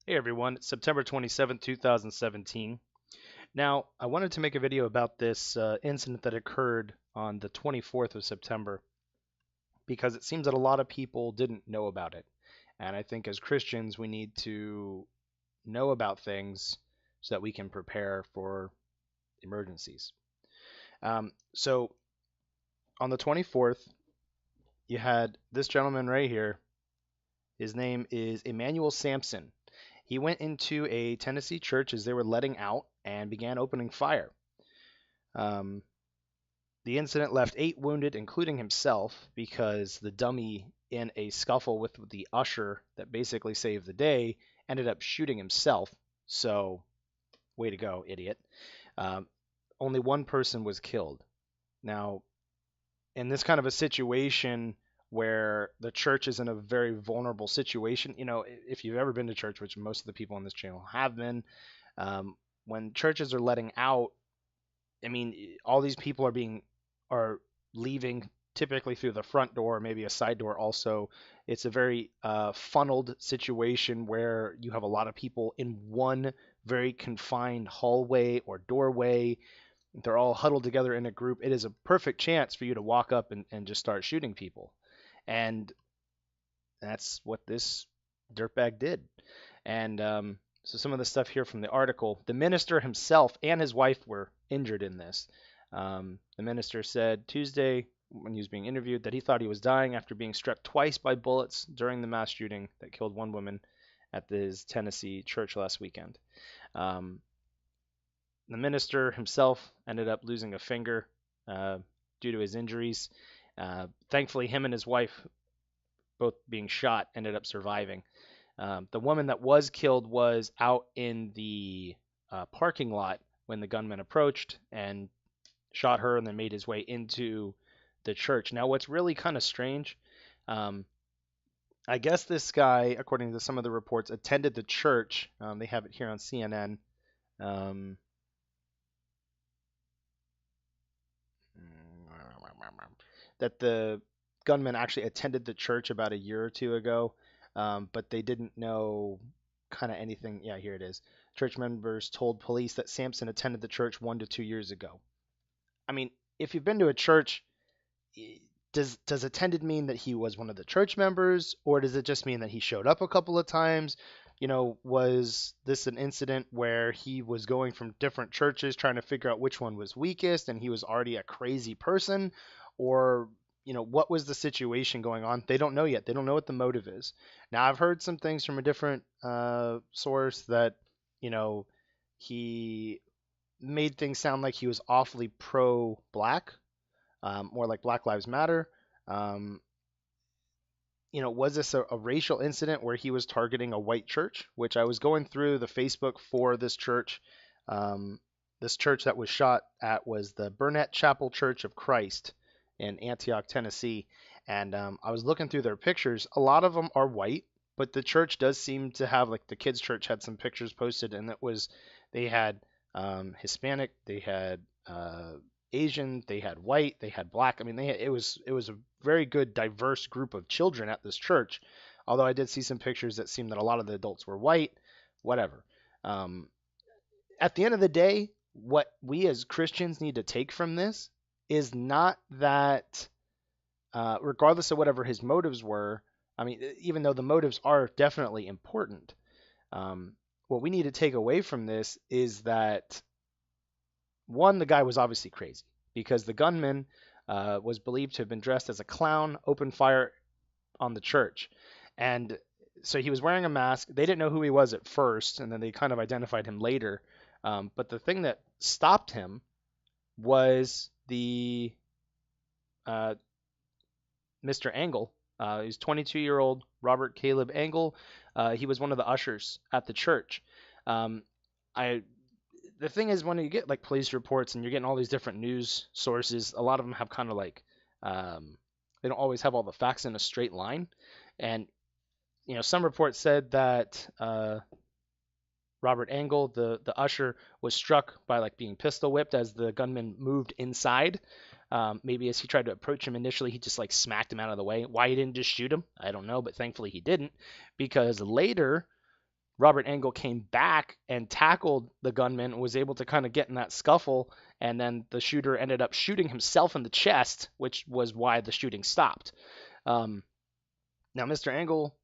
Hey everyone, it's September 27th, 2017. Now, I wanted to make a video about this incident that occurred on the 24th of September because it seems that a lot of people didn't know about it. And I think as Christians, we need to know about things so that we can prepare for emergencies. So on the 24th, you had this gentleman right here. His name is Emmanuel Sampson. He went into a Tennessee church as they were letting out and began opening fire. Um, the incident left 8 wounded, including himself, because the dummy, in a scuffle with the usher that basically saved the day, ended up shooting himself. So, way to go, idiot. Um, Only one person was killed. Now, in this kind of a situation where the church is in a very vulnerable situation, if you've ever been to church, which most of the people on this channel have been, um, when churches are letting out, I mean, all these people are leaving typically through the front door, maybe a side door also. It's a very funneled situation where you have a lot of people in one very confined hallway or doorway. They're all huddled together in a group. It is a perfect chance for you to walk up and just start shooting people. And that's what this dirtbag did. And so some of the stuff here from the article, the minister himself and his wife were injured in this. The minister said Tuesday, when he was being interviewed, that he thought he was dying after being struck twice by bullets during the mass shooting that killed one woman at his Tennessee church last weekend. Um, the minister himself ended up losing a finger uh, due to his injuries. Thankfully, him and his wife, both being shot, ended up surviving. The woman that was killed was out in the parking lot when the gunman approached and shot her and then made his way into the church. Now, what's really kind of strange, um, I guess this guy, according to some of the reports, attended the church. They have it here on CNN. Um, that the gunman actually attended the church about a year or two ago, but they didn't know kind of anything. Yeah, here it is. Church members told police that Sampson attended the church 1 to 2 years ago. I mean, if you've been to a church, does attended mean that he was one of the church members, or does it just mean that he showed up a couple of times? Was this an incident where he was going from different churches trying to figure out which one was weakest and he was already a crazy person? Or, what was the situation going on? They don't know yet. They don't know what the motive is. Now, I've heard some things from a different source that, you know, he made things sound like he was awfully pro black, more like Black Lives Matter. Um, was this a racial incident where he was targeting a white church? Which I was going through the Facebook for this church. Um, this church that was shot at was the Burnett Chapel Church of Christ in Antioch, Tennessee. And I was looking through their pictures. A lot of them are white, but the church does seem to have, like, the kids' church had some pictures posted, and they had Hispanic, they had Asian, they had white, they had black. I mean, it was a very good diverse group of children at this church. Although I did see some pictures that seemed that a lot of the adults were white. Whatever. Um, at the end of the day, what we as Christians need to take from this is not that, regardless of whatever his motives were. I mean, even though the motives are definitely important, um, what we need to take away from this is that one, the guy was obviously crazy because the gunman was believed to have been dressed as a clown, opened fire on the church. And so he was wearing a mask. They didn't know who he was at first, and then they kind of identified him later. But the thing that stopped him was the uh, Mr. Angle. He's 22-year-old Robert Caleb Angle. He was one of the ushers at the church. Um, I the thing is, when you get like police reports and you're getting all these different news sources, a lot of them have kind of like, they don't always have all the facts in a straight line. And some reports said that Robert Angle, the usher, was struck by like being pistol whipped as the gunman moved inside. Maybe as he tried to approach him initially, he just like smacked him out of the way. Why he didn't just shoot him, I don't know, but thankfully he didn't, because later Robert Engel came back and tackled the gunman, was able to kind of get in that scuffle, and then the shooter ended up shooting himself in the chest, which was why the shooting stopped. Um, Now, Mr. Engel,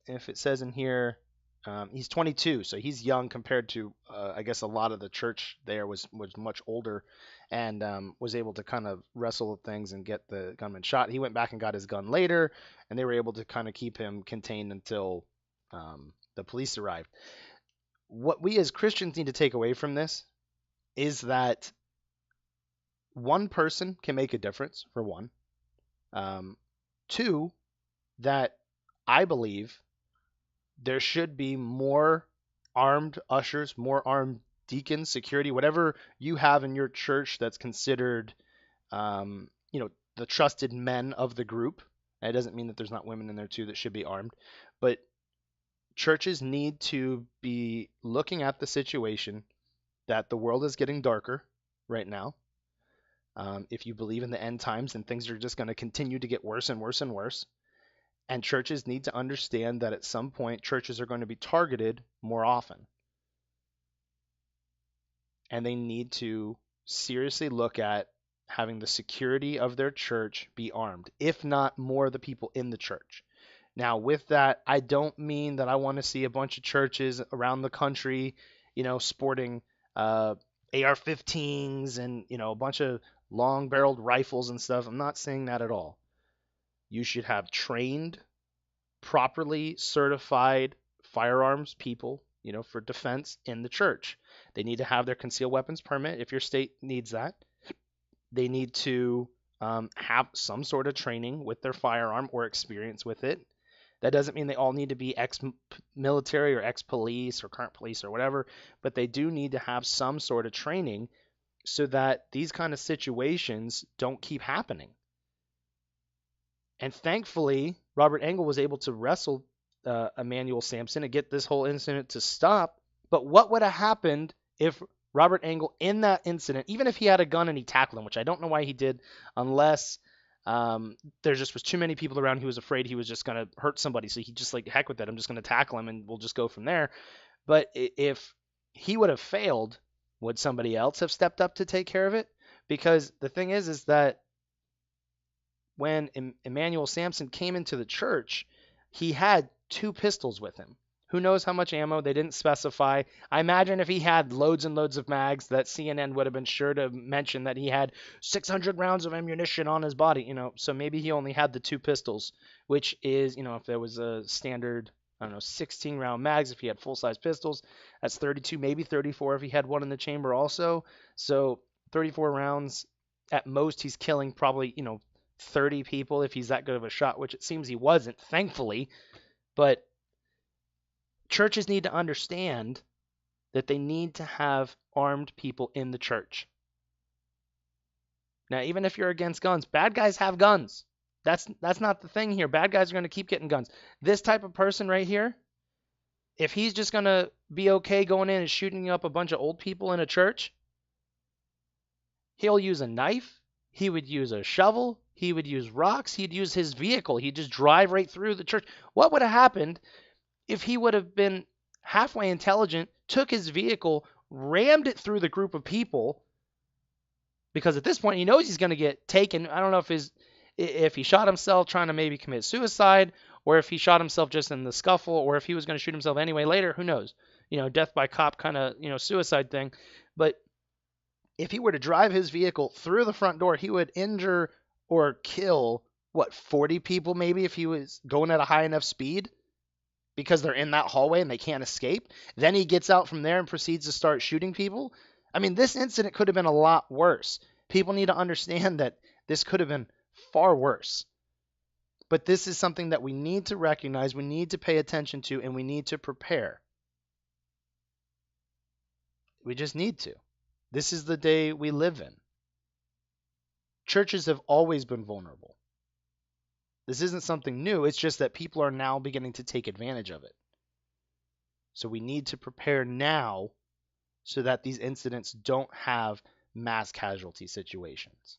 if it says in here, he's 22, so he's young compared to, I guess, a lot of the church there was much older, and was able to kind of wrestle with things and get the gunman shot. He went back and got his gun later, and they were able to kind of keep him contained until the police arrived. What we as Christians need to take away from this is that one person can make a difference, for one. Two, that I believe there should be more armed ushers, more armed deacons, security, whatever you have in your church that's considered, the trusted men of the group. And it doesn't mean that there's not women in there too that should be armed, but churches need to be looking at the situation that the world is getting darker right now. If you believe in the end times, and things are just going to continue to get worse and worse and worse. And churches need to understand that at some point, churches are going to be targeted more often. And they need to seriously look at having the security of their church be armed, if not more of the people in the church. Now, with that, I don't mean that I want to see a bunch of churches around the country, sporting AR-15s and, a bunch of long-barreled rifles and stuff. I'm not saying that at all. You should have trained, properly certified firearms people, for defense in the church. They need to have their concealed weapons permit if your state needs that. They need to have some sort of training with their firearm or experience with it. That doesn't mean they all need to be ex-military or ex-police or current police or whatever, but they do need to have some sort of training so that these kind of situations don't keep happening. And thankfully, Robert Engel was able to wrestle Emmanuel Sampson and get this whole incident to stop. But what would have happened if Robert Engel, in that incident, even if he had a gun and he tackled him, which I don't know why he did, unless there just was too many people around, he was afraid he was just going to hurt somebody. So he just like, heck with that, I'm just going to tackle him and we'll just go from there. But if he would have failed, would somebody else have stepped up to take care of it? Because the thing is that when Emmanuel Sampson came into the church, he had 2 pistols with him. Who knows how much ammo? They didn't specify. I imagine if he had loads and loads of mags, that CNN would have been sure to mention that he had 600 rounds of ammunition on his body, So maybe he only had the 2 pistols, which is, if there was a standard, 16 round mags, if he had full-size pistols, that's 32, maybe 34 if he had one in the chamber also. So 34 rounds, at most he's killing probably, 30 people if he's that good of a shot, which it seems he wasn't, thankfully. But churches need to understand that they need to have armed people in the church. Now, even if you're against guns, bad guys have guns. That's not the thing here. Bad guys are going to keep getting guns. This type of person right here, if he's just going to be okay going in and shooting up a bunch of old people in a church, he'll use a knife. He would use a shovel. He would use rocks. He'd use his vehicle. He'd just drive right through the church. What would have happened if he would have been halfway intelligent, took his vehicle, rammed it through the group of people? Because at this point, he knows he's going to get taken. I don't know if he shot himself trying to maybe commit suicide, or if he shot himself just in the scuffle, or if he was going to shoot himself anyway later. Who knows? Death by cop kind of, suicide thing. But if he were to drive his vehicle through the front door, he would injure or kill, 40 people maybe if he was going at a high enough speed because they're in that hallway and they can't escape. Then he gets out from there and proceeds to start shooting people. I mean, this incident could have been a lot worse. People need to understand that this could have been far worse. But this is something that we need to recognize, we need to pay attention to, and we need to prepare. We just need to. This is the day we live in. Churches have always been vulnerable. This isn't something new. It's just that people are now beginning to take advantage of it. So we need to prepare now so that these incidents don't have mass casualty situations,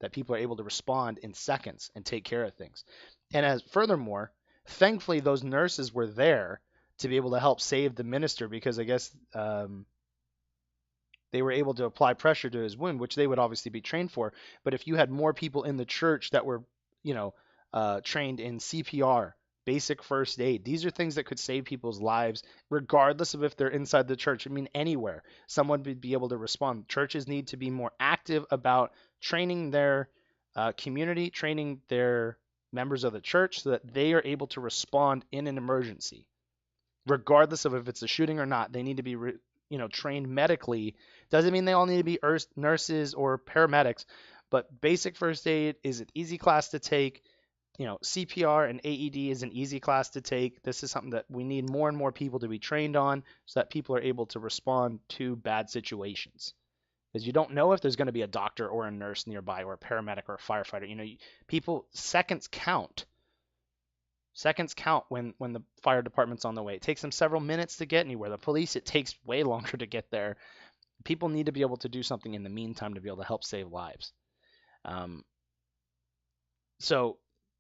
that people are able to respond in seconds and take care of things. And furthermore, thankfully, those nurses were there to be able to help save the minister because I guess they were able to apply pressure to his wound, which they would obviously be trained for. But if you had more people in the church that were, you know, trained in CPR, basic first aid, these are things that could save people's lives, regardless of if they're inside the church. I mean, anywhere, someone would be able to respond. Churches need to be more active about training their community, training their members of the church so that they are able to respond in an emergency regardless of if it's a shooting or not. They need to be, trained medically. Doesn't mean they all need to be nurses or paramedics, but basic first aid is an easy class to take. CPR and AED is an easy class to take. This is something that we need more and more people to be trained on so that people are able to respond to bad situations. Because you don't know if there's going to be a doctor or a nurse nearby or a paramedic or a firefighter. People, seconds count. Seconds count when the fire department's on the way. It takes them several minutes to get anywhere. The police, it takes way longer to get there. People need to be able to do something in the meantime to be able to help save lives. Um, so,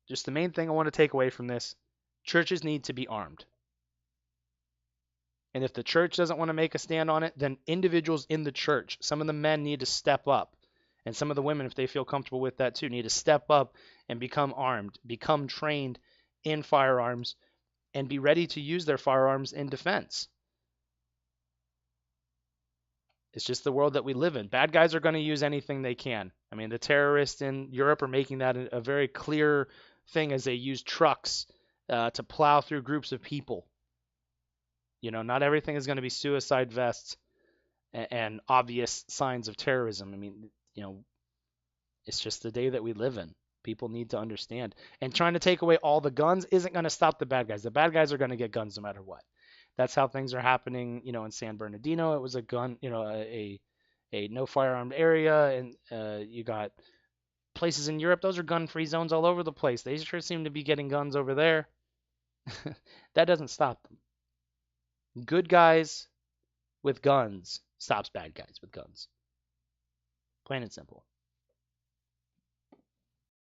just the main thing I want to take away from this, churches need to be armed. And if the church doesn't want to make a stand on it, then individuals in the church, some of the men need to step up. And some of the women, if they feel comfortable with that too, need to step up and become armed, become trained in firearms, and be ready to use their firearms in defense. It's just the world that we live in. Bad guys are going to use anything they can. I mean, the terrorists in Europe are making that a very clear thing as they use trucks to plow through groups of people. Not everything is going to be suicide vests and obvious signs of terrorism. I mean, it's just the day that we live in. People need to understand. And trying to take away all the guns isn't going to stop the bad guys. The bad guys are going to get guns no matter what. That's how things are happening, in San Bernardino. It was a gun, a no firearmed area, and you got places in Europe. Those are gun-free zones all over the place. They sure seem to be getting guns over there. That doesn't stop them. Good guys with guns stops bad guys with guns. Plain and simple.